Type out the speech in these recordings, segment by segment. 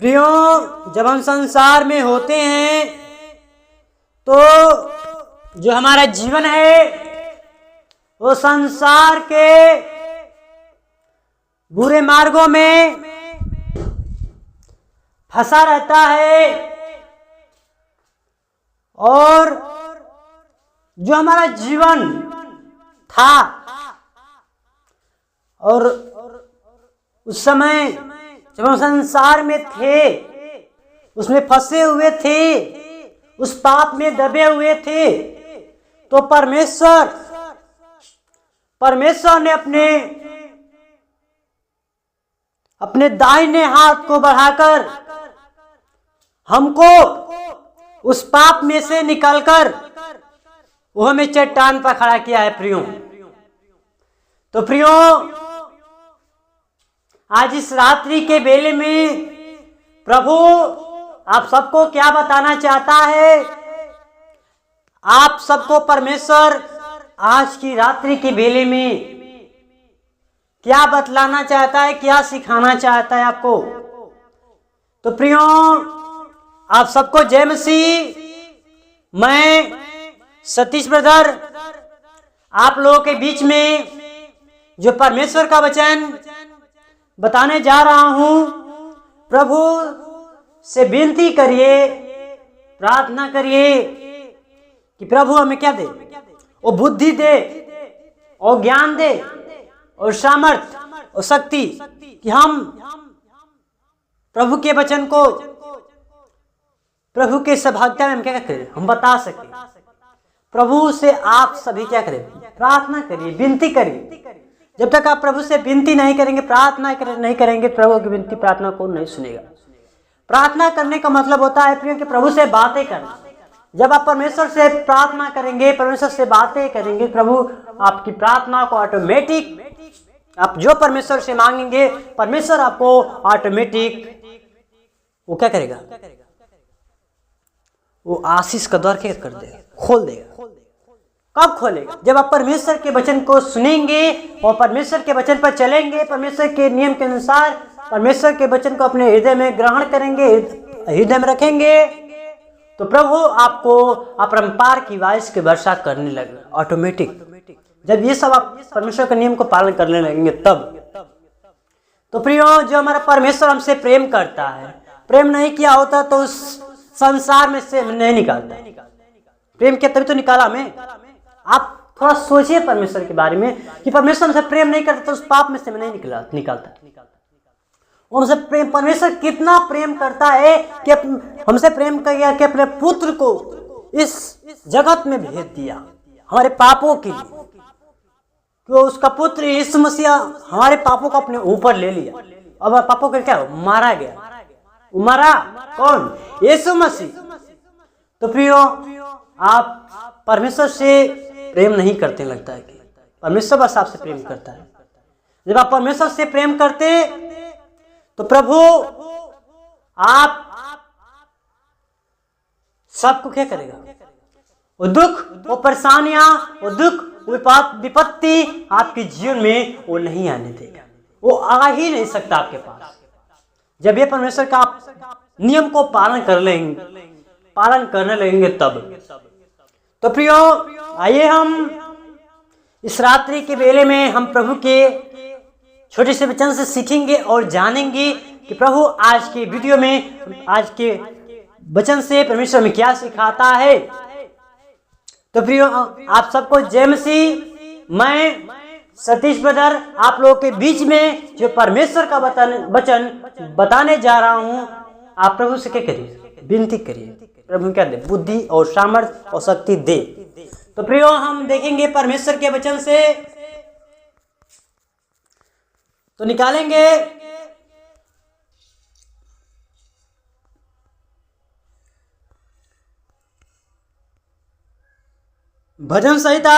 प्रियो, जब हम संसार में होते हैं तो जो हमारा जीवन है वो संसार के बुरे मार्गों में फंसा रहता है और जो हमारा जीवन था और उस समय जब हम संसार में थे उसमें फंसे हुए थे, उस पाप में दबे हुए थे, तो परमेश्वर ने अपने दाहिने हाथ को बढ़ाकर हमको उस पाप में से निकालकर वो हमें चट्टान पर खड़ा किया है। प्रियो, तो प्रियो, आज इस रात्रि के बेले में प्रभु आप सबको क्या बताना चाहता है? आप सबको परमेश्वर आज की रात्रि के बेले में क्या बतलाना चाहता है, क्या सिखाना चाहता है आपको? तो प्रियो, आप सबको जय मसीह। मैं सतीश ब्रदर आप लोगों के बीच में जो परमेश्वर का वचन बताने जा रहा हूं, प्रभु से विनती करिए, प्रार्थना करिए कि प्रभु हमें क्या दे, वो बुद्धि दे और ज्ञान दे और सामर्थ्य और शक्ति कि हम प्रभु के वचन को, प्रभु के सहभागिता में हम क्या करें, हम बता सकें। प्रभु से आप सभी क्या करें, प्रार्थना करिए, विनती करिए। जब तक आप प्रभु से विनती नहीं करेंगे, प्रार्थना नहीं करेंगे, प्रभु की विनती प्रार्थना को नहीं सुनेगा। प्रार्थना करने का मतलब होता है प्रिय कि प्रभु से बातें करना। जब आप परमेश्वर से प्रार्थना करेंगे, परमेश्वर से बातें करेंगे, प्रभु आपकी प्रार्थना को ऑटोमेटिक, आप जो परमेश्वर से मांगेंगे परमेश्वर आपको ऑटोमेटिक वो क्या करेगा, वो आशीष का द्वार क्या कर देगा, खोल देगा। कब खोलेगा? जब आप परमेश्वर के वचन को सुनेंगे और परमेश्वर के वचन पर चलेंगे, परमेश्वर के नियम के अनुसार परमेश्वर के वचन को अपने हृदय में ग्रहण करेंगे, हृदय में रखेंगे, तो प्रभु आपको अपरंपार की बारिश की वर्षा करने लगेगा ऑटोमेटिक। जब ये सब आप परमेश्वर के नियम को पालन करने लगेंगे तब। तो प्रियो, जो हमारा परमेश्वर हमसे प्रेम करता है, प्रेम नहीं किया होता तो उस संसार में से नहीं निकालता। प्रेम किया तभी तो निकाला हमें। आप थोड़ा सोचिए परमेश्वर के बारे में कि परमेश्वर हमसे प्रेम नहीं करता तो उस पाप में से नहीं निकालता। हमसे प्रेम, परमेश्वर कितना प्रेम करता है कि हमसे प्रेम किया कि अपने पुत्र को इस जगत में भेज दिया हमारे पापों के लिए। तो उसका पुत्र यीशु मसीह हमारे पापों को अपने ऊपर ले लिया। अब पापों के क्या मारा गया, मरा कौन? यीशु मसीह। तो प्रियो, आप परमेश्वर से प्रेम नहीं करते, लगता है कि परमेश्वर बस आपसे प्रेम करता है। जब आप परमेश्वर से प्रेम करते तो प्रभु आप सबको क्या करेगा, वो दुख, वो परेशानियां, वो दुख, विपत्ति आपके जीवन में वो नहीं आने देगा। वो आ ही नहीं सकता आपके पास जब ये परमेश्वर का आप नियम को पालन करने लगेंगे तब। तो प्रियो, आइए हम इस रात्रि के बेले में हम प्रभु के छोटे से वचन से सीखेंगे और जानेंगे कि प्रभु आज के वीडियो में, आज के वचन से परमेश्वर में क्या सिखाता है। तो प्रियो, आप सबको जय मसीह। मैं सतीश ब्रदर आप लोगों के बीच में जो परमेश्वर का वचन बताने जा रहा हूं, आप प्रभु से क्या करिए, विनती करिए, प्रभु क्या दे, बुद्धि और सामर्थ्य और शक्ति दे। तो प्रियो, हम देखेंगे परमेश्वर के वचन से, तो निकालेंगे भजन संहिता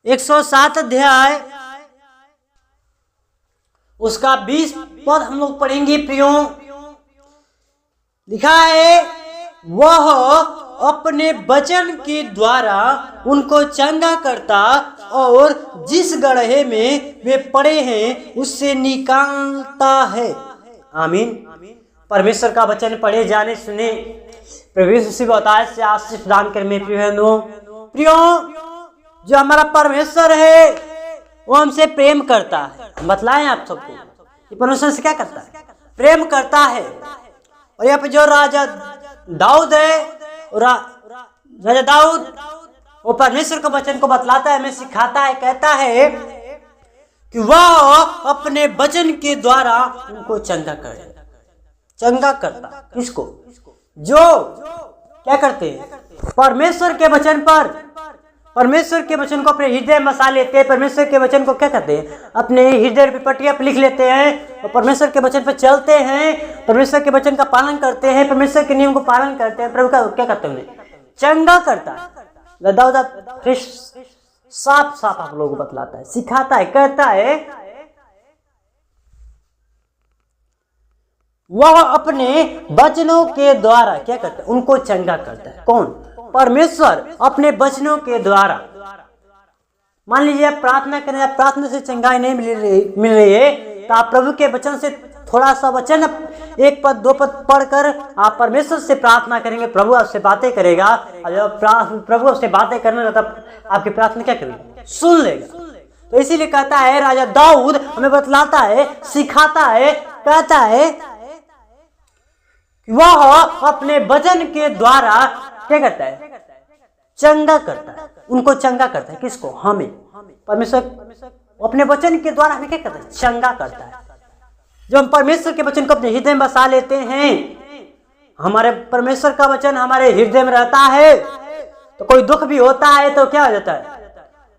107 अध्याय उसका 20 पद हम लोग पढ़ेंगे प्रियो। लिखा है वह अपने वचन के द्वारा उनको चंगा करता और जिस गड्ढे में वे पड़े हैं उससे निकालता है। आमीन। परमेश्वर का वचन पढ़े जाने सुने प्रभु यीशु मसीह बताए से आशीष प्रदान कर। में प्रियो जो हमारा परमेश्वर है वो हमसे प्रेम करता है। बतलाएं आप सबको ये परमेश्वर से क्या करता है? प्रेम करता है। और यहाँ पे जो राजा दाऊद है, राजा दाऊद वो परमेश्वर के वचन को बतलाता है, हमें सिखाता है, कहता है कि वह अपने वचन के द्वारा उनको चंगा करता। किसको? जो क्या करते हैं? परमेश्वर के वचन पर, परमेश्वर के वचन को अपने हृदय में बसा लेते हैं। परमेश्वर के वचन को क्या करते हैं? अपने हृदय पे पटिया पे लिख लेते हैं और परमेश्वर के वचन पर चलते हैं, परमेश्वर के वचन का पालन करते हैं, परमेश्वर के नियम को पालन करते हैं। प्रभु का क्या करते हैं? चंगा करता है। दाऊद साफ साफ आप लोगों को बतलाता है, सिखाता है, कहता है वह अपने वचनों के द्वारा क्या करता है? उनको चंगा करता है। कौन? परमेश्वर अपने वचनों के द्वारा। मान लीजिए आप प्रार्थना करें, आप प्रार्थना से चंगाई नहीं मिल रही है तो आप प्रभु के वचन से थोड़ा सा वचन, एक पद दो पद पढ़कर आप परमेश्वर से प्रार्थना करेंगे, प्रभु आपसे बातें करेगा। और जब प्रभु आपसे बातें करने तब आपकी प्रार्थना क्या करेगा? सुन लेगा। तो इसीलिए कहता है राजा दाऊद हमें बतलाता है, सिखाता है, कहता है वह अपने वचन के द्वारा क्या करता है? चंगा करता है। उनको चंगा करता है। किसको? हमें। परमेश्वर अपने वचन के द्वारा हमें क्या करता है? चंगा करता है। जब हम परमेश्वर के वचन को अपने हृदय में बसा लेते हैं, हमारे परमेश्वर का वचन हमारे हृदय में रहता है तो कोई दुख भी होता है तो क्या हो जाता है?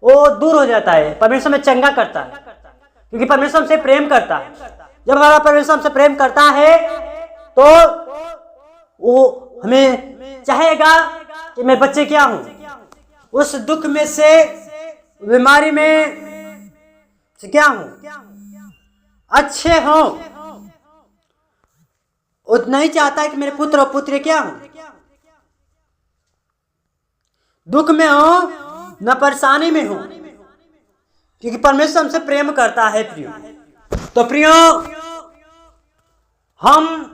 वो दूर हो जाता है। परमेश्वर में चंगा करता है क्योंकि परमेश्वर हमसे प्रेम करता है। जब हमारा परमेश्वर हमसे प्रेम करता है तो वो हमें चाहेगा कि मैं बच्चे क्या हूं, उस दुख में से, बीमारी में से क्या हूं, अच्छे हों। उतना ही चाहता है कि मेरे पुत्र और पुत्री क्या हूं, दुख में हो न परेशानी में हो, क्योंकि परमेश्वर हमसे प्रेम करता है। प्रियो तो प्रियो हम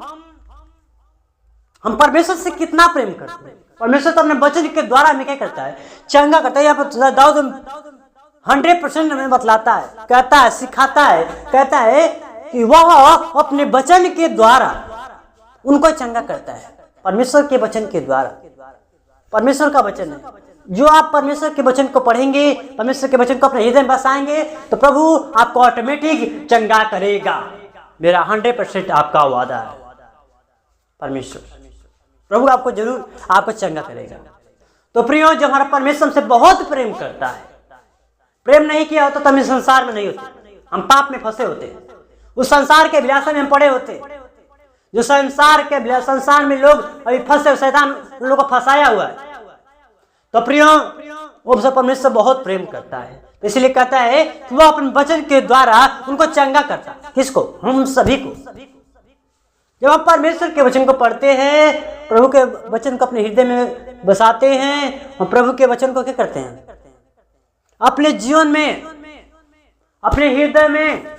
परमेश्वर से कितना प्रेम करते हैं। परमेश्वर तो अपने वचन के द्वारा हमें क्या करता है? चंगा करता है। यहाँ पर दाऊद 100% हमें बतलाता है, कहता है, सिखाता है, कहता है कि वह अपने वचन के द्वारा उनको चंगा करता है। परमेश्वर के वचन के द्वारा। परमेश्वर का वचन है, जो आप परमेश्वर के वचन को पढ़ेंगे, परमेश्वर के वचन को अपने हृदय में बसाएंगे तो प्रभु आपको ऑटोमेटिक चंगा करेगा। मेरा 100% आपका वादा है। परमेश्वर प्रभु आपको जरूर आपको चंगा करेगा। तो प्रियो जो हमारा परमेश्वर हमसे बहुत प्रेम करता है, प्रेम नहीं किया होता तो हम इस संसार में नहीं होते, हम पाप में फंसे होते, उस संसार के विलासा में हम पड़े होते। जो संसार में लोग अभी फंसे, शैतान उन लोगों को फंसाया हुआ है। तो प्रियो वो सब परमेश्वर बहुत प्रेम करता है, तो इसलिए कहता है कि वह अपने वचन के द्वारा उनको चंगा करता है। किसको? हम सभी को। जब हम परमेश्वर के वचन को पढ़ते हैं, प्रभु के वचन को अपने हृदय में बसाते हैं, हम प्रभु के वचन को क्या करते हैं? अपने जीवन में, अपने हृदय में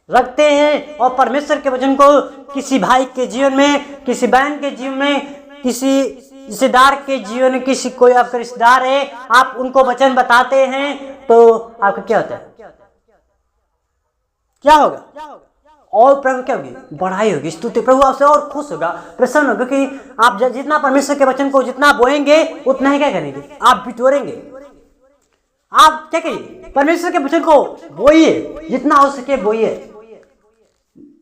रखते हैं। और परमेश्वर के वचन को किसी भाई के जीवन में, किसी बहन के जीवन में, किसी रिश्तेदार के जीवन में, किसी कोई आपका रिश्तेदार है, आप उनको वचन बताते हैं तो आपका क्या होता है? क्या होगा? और प्रभु क्या होगी? बढ़ाई होगी, स्तुति। प्रभु आपसे और खुश होगा, प्रसन्न होगा, क्योंकि आप जितना परमेश्वर के वचन को जितना बोएंगे उतना ही क्या करेंगे? आप बिटोरेंगे। आप क्या कहिए? परमेश्वर के वचन को बोइए, जितना हो सके बोइए।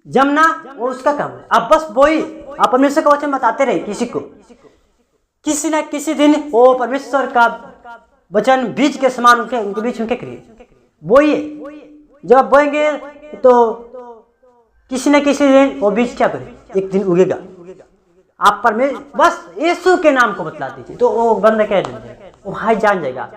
जमना वो उसका काम है, आप बस बोइए। आप परमेश्वर का वचन बताते रहे किसी को, किसी न किसी दिन वो परमेश्वर का वचन बीज के समान उनके बीच में क्या करिए? बोइए। जब आप बोएंगे तो किसी न किसी दिन वो बीज क्या करे? एक दिन उगेगा। आप परमेश्वर बस यीशु के नाम को बतला दीजिए तो वो बंदा क्या जान जाएगा, वो भाई जान जाएगा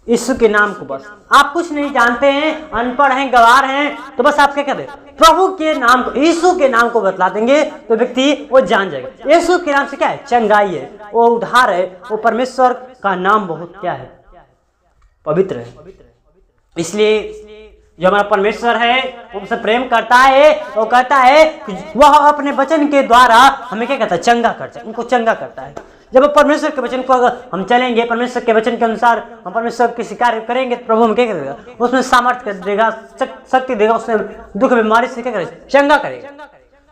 यीशु के नाम को, बस आप कुछ नहीं जानते हैं, अनपढ़ हैं, गवार हैं, तो बस आप क्या करें, प्रभु के नाम को, यीशु के नाम को बतला देंगे तो व्यक्ति वो जान जाएगा। यीशु के नाम से क्या है, चंगाई है, वो उद्धार है, वो परमेश्वर का नाम बहुत क्या है, पवित्र है। इसलिए जो हमारा परमेश्वर है वो हमसे प्रेम करता है, वो कहता है कि वह अपने वचन के द्वारा हमें क्या करता है, चंगा करता है, उनको चंगा करता है। जब परमेश्वर के वचन को अगर हम चलेंगे, परमेश्वर के वचन के अनुसार हम परमेश्वर के कार्य करेंगे तो प्रभु हम क्या करेगा, उसमें सामर्थ्य देगा, शक्ति देगा, उसमें दुख बीमारी से क्या करेगा, चंगा करेगा।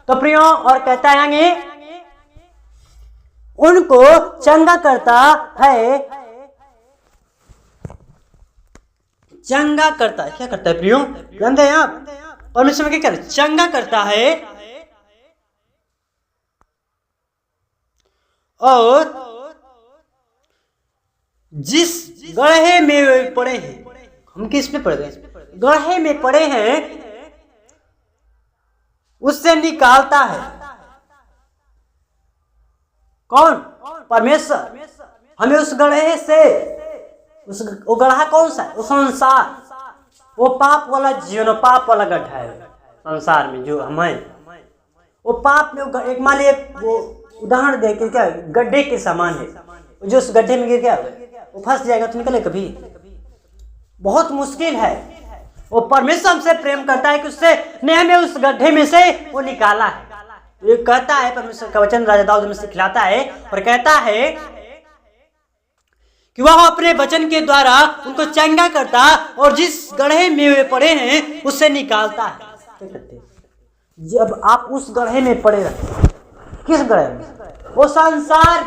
तो प्रियो और कहता है उनको चंगा करता है, चंगा करता है, क्या करता है प्रियो, जानते हैं आप, परमेश्वर क्या करता है, चंगा करता है। और जिस गड्ढे में पड़े हैं, हम किस में पड़े हैं, गड्ढे में पड़े हैं, उससे निकालता है। कौन, परमेश्वर हमें उस गड्ढे से, वो गड्ढा कौन सा है, वो संसार, वो पाप वाला जीवन, पाप वाला गड्ढा है संसार में जो हम हैं, वो पाप में एक मान लीजिए वो उदाहरण दे के क्या गड्ढे के समान है, जो उस गड्ढे में गिर गया वो फंस जाएगा तो निकले कभी, बहुत मुश्किल है। वो परमेश्वर हमसे प्रेम करता है कि उससे ने हमें उस गड्ढे में से वो निकाला है। ये कहता है परमेश्वर का वचन राजा दाऊद में से खिलाता है और कहता है कि वह अपने वचन के द्वारा उनको चंगा करता और जिस गड्ढे में वे पड़े हैं उससे निकालता है। जब आप उस गड्ढे में पड़े रहते, किस गड्ढे में, वो संसार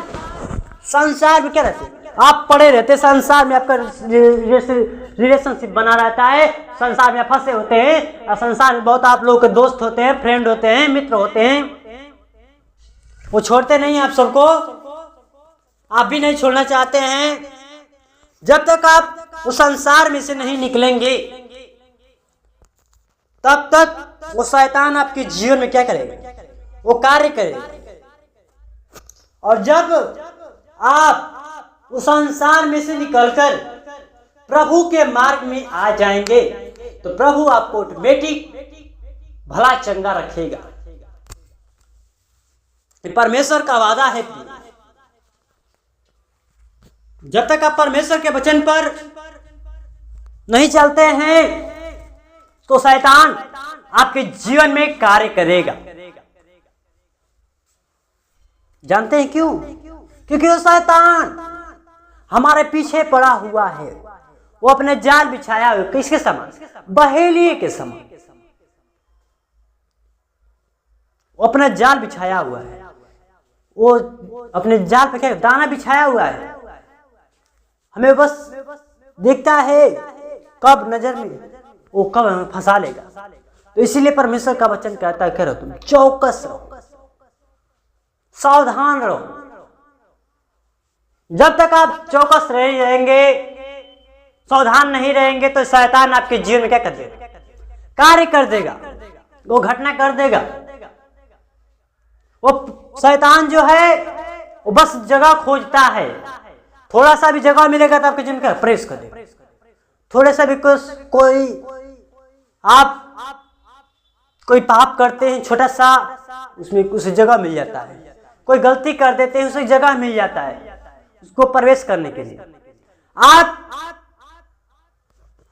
में क्या रहते, आप पड़े रहते संसार में, आपका रिलेशनशिप बना रहता है, संसार में फंसे होते हैं, और संसार में बहुत आप लोगों के दोस्त होते हैं, फ्रेंड होते हैं, मित्र होते हैं, वो छोड़ते नहीं आप सबको, आप भी नहीं छोड़ना चाहते हैं। जब तक आप उस संसार में से नहीं निकलेंगे तब तक वो शैतान आपके जीवन में क्या करेगा, वो कार्य करेगा। और जब आप उस संसार में से निकलकर प्रभु के मार्ग में आ जाएंगे तो प्रभु आपको ऑटोमेटिक भला चंगा रखेगा। परमेश्वर का वादा है। जब तक आप परमेश्वर के वचन पर नहीं चलते हैं तो शैतान आपके जीवन में कार्य करेगा। जानते हैं क्यों? क्योंकि वो शैतान हमारे पीछे पड़ा हुआ है। वो अपने जाल बिछाया हुआ, किसके समान? बहेलिए के समान वो अपना जाल बिछाया हुआ है। वो अपने जाल पे क्या दाना बिछाया हुआ है, हमें बस देखता है कब नजर में वो कब हमें फंसा लेगा। तो इसीलिए परमेश्वर का वचन कहता है, करो तुम चौकस रहो, सावधान रहो। जब तक आप चौकस रहेंगे, सावधान नहीं रहेंगे तो शैतान आपके जीवन में क्या कर देगा? कार्य कर देगा, वो घटना कर देगा। वो शैतान जो है वो बस जगह खोजता है, थोड़ा सा भी जगह मिलेगा तो आपके जीवन का प्रेस कर देगा। थोड़े सा भी कोई आप कोई पाप करते हैं छोटा सा, उसमें उसे जगह मिल जाता है। कोई गलती कर देते हैं, उसे जगह मिल जाता है उसको प्रवेश करने के लिए। आप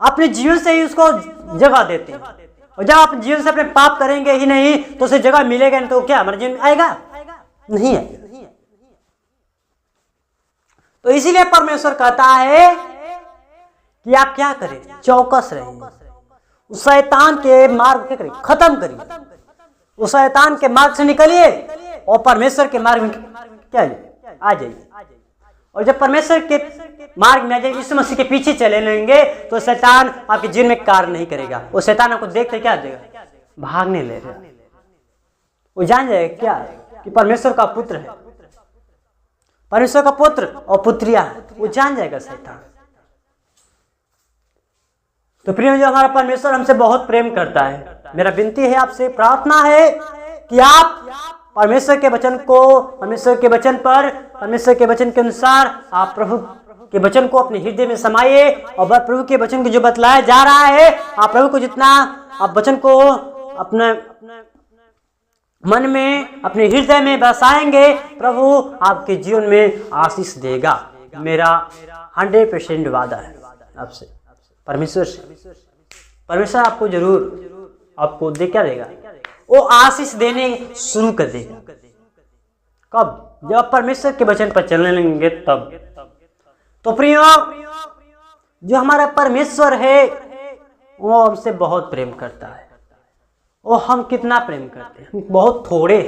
अपने जीवन से ही उसको जगह देते हैं, और जब आप जीवन से अपने पाप करेंगे ही नहीं तो उसे जगह मिलेगा नहीं, तो क्या हमारे जीवन में आएगा? नहीं आएगा। तो इसीलिए परमेश्वर कहता है कि आप क्या करें? चौकस रहें, उस शैतान के मार्ग क्या करें? खत्म करिए, उस शैतान के मार्ग से निकलिए और परमेश्वर के मार्ग में क्या आ जाइए। और जब परमेश्वर के मार्ग में आ जाए, यीशु मसीह के पीछे चले लेंगे तो शैतान आपके जीवन में कार्य नहीं करेगा। वो शैतान आपको देखते क्या देगा? भागने लगेगा। वो जान जाएगा क्या कि परमेश्वर का पुत्र है, परमेश्वर का पुत्र और पुत्रिया है, वो जान जाएगा शैतान। तो प्रिय, जो हमारा परमेश्वर हमसे बहुत प्रेम करता है, मेरा विनती है आपसे, प्रार्थना है कि आप परमेश्वर के वचन को, परमेश्वर के वचन पर, परमेश्वर के वचन के अनुसार आप प्रभु के वचन को अपने हृदय में समाइए और प्रभु के वचन को जो बतलाया जा रहा है, आप प्रभु को जितना आप वचन को अपने मन में, अपने हृदय में बसाएंगे, प्रभु आपके जीवन में आशीष देगा। मेरा 100% वादा है आपसे, परमेश्वर से। परमेश्वर आपको जरूर आपको क्या देगा, वो आशीष देने शुरू कर देगा। कब? जब परमेश्वर के वचन पर चलने लगेंगे तब। तो प्रियो, जो हमारा परमेश्वर है वो हमसे बहुत प्रेम करता है। वो हम कितना प्रेम करते हैं, हम बहुत थोड़े।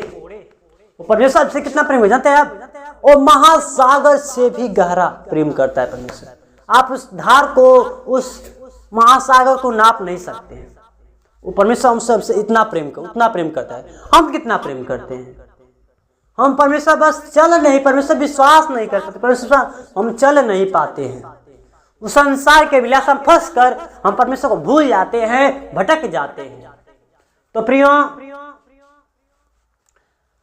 वो परमेश्वर आपसे कितना प्रेम हो जानते हैं आप? वो महासागर से भी गहरा प्रेम करता है परमेश्वर। आप उस धार को, उस महासागर को नाप नहीं सकते हैं। वो परमेश्वर हमसे इतना उतना प्रेम करता है। हम कितना प्रेम करते हैं? हम परमेश्वर बस चल नहीं, परमेश्वर विश्वास नहीं कर सकते, परमेश्वर हम चल नहीं पाते हैं। उस संसार के विलास में फंस कर हम परमेश्वर को भूल जाते हैं, भटक जाते हैं। तो प्रियो,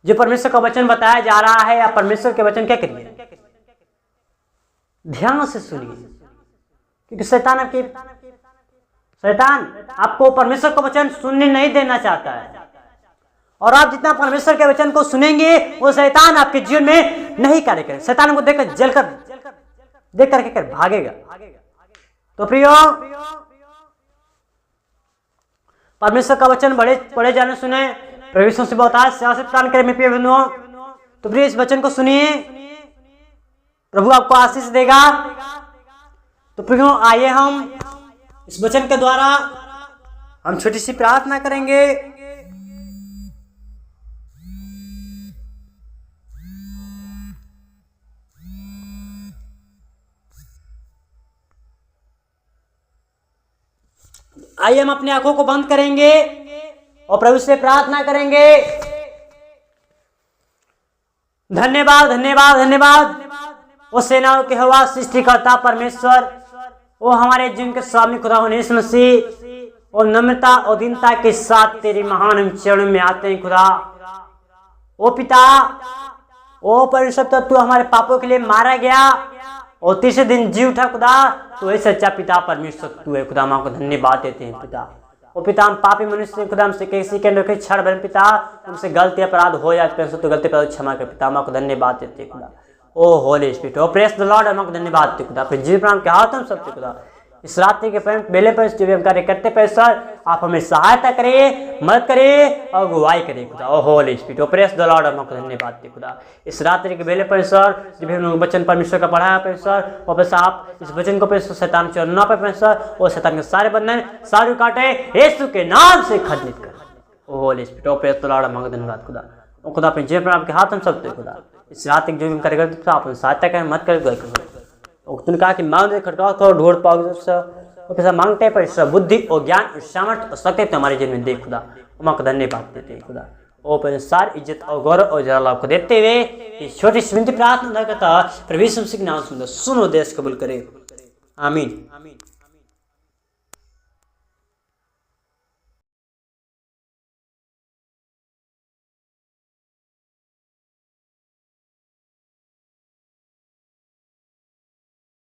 जो परमेश्वर का वचन बताया जा रहा है, या परमेश्वर के वचन क्या करिए, ध्यान से सुनिए, क्योंकि शैतान आपको परमेश्वर का वचन सुनने नहीं देना चाहता है। और आप जितना परमेश्वर के वचन को सुनेंगे, वो शैतान आपके जीवन में नहीं कार्य करेगा। शैतान को देखकर देख करके भागेगा। तो प्रियो, परमेश्वर का वचन बड़े जाने सुने, प्रभु से बहुत आज प्रदान करे मेरे प्रिय बंधुओं। तो प्रिय, इस वचन को सुनिए, प्रभु आपको आशीष देगा। तो प्रियो, आइए हम इस वचन के द्वारा हम छोटी सी प्रार्थना करेंगे। आइए हम अपनी आंखों को बंद करेंगे और प्रभु से प्रार्थना करेंगे। धन्यवाद, धन्यवाद, धन्यवाद वो सेनाओं के हवा सृष्टिकर्ता परमेश्वर, वो हमारे जीवन के स्वामी खुदा यीशु मसीह, और नम्रता और दीनता के साथ तेरे महान चरणों में आते हैं खुदा। ओ पिता, ओ परमेश्वर, तू हमारे पापों के लिए मारा गया और तीसरे दिन जी उठा खुदा। तो ऐसे सच्चा पिता परमेश्वर तू है खुदा। माँ को धन्यवाद देते हैं पिता। ओ पिता, हम पापी मनुष्य खुदा, हमसे किसी के क्षण भर पिता हमसे गलती अपराध हो जाए, तो गलती अपराध क्षमा कर पिता। माँ को धन्यवाद देते हैं खुदा। O holy spirit, O praise the Lord, हम धन्यवाद देते खुदा। फिर जीव प्राण के हाथ हम सबसे खुदा, इस रात्रि के बेले पर जो भी हम कार्य करते पे सर, आप हमें सहायता करिए, मदद करिए और अगुवाई करिए खुदा। O holy spirit, O praise the Lord, हम धन्यवाद देते खुदा। इस रात्रि के बेले पर सर, जो भी हम लोग वचन परमेश्वर का पढ़ा है सर, और बस आप इस वचन को शैतान चुनना पे सर, और शैतान के सारे बंधन सारे काटे यीशु के नाम से खंडित कर। O holy spirit, O praise the Lord, हम धन्यवाद खुदा। ओ खुदा, अपने जीवन पर आपके हाथ हम सब खुदा। इस रात जो भी कार्य करते आप सहायता करें, मत कर। तुमने कहा कि मांग खटकाओ तो ढूंढ पाओगे, मांगते पर बुद्धि और ज्ञान और सामर्थ्य और शक्ति हमारे जीवन में दे खुदा। माँ को धन्यवाद देते हैं खुदा। ओ पर सारी इज्जत और गौरव और जलाल आपको देते हुए इस छोटी सी विनती प्रार्थना करता प्रभु यीशु मसीह के नाम सुनो, देश कबूल करे। आमीन।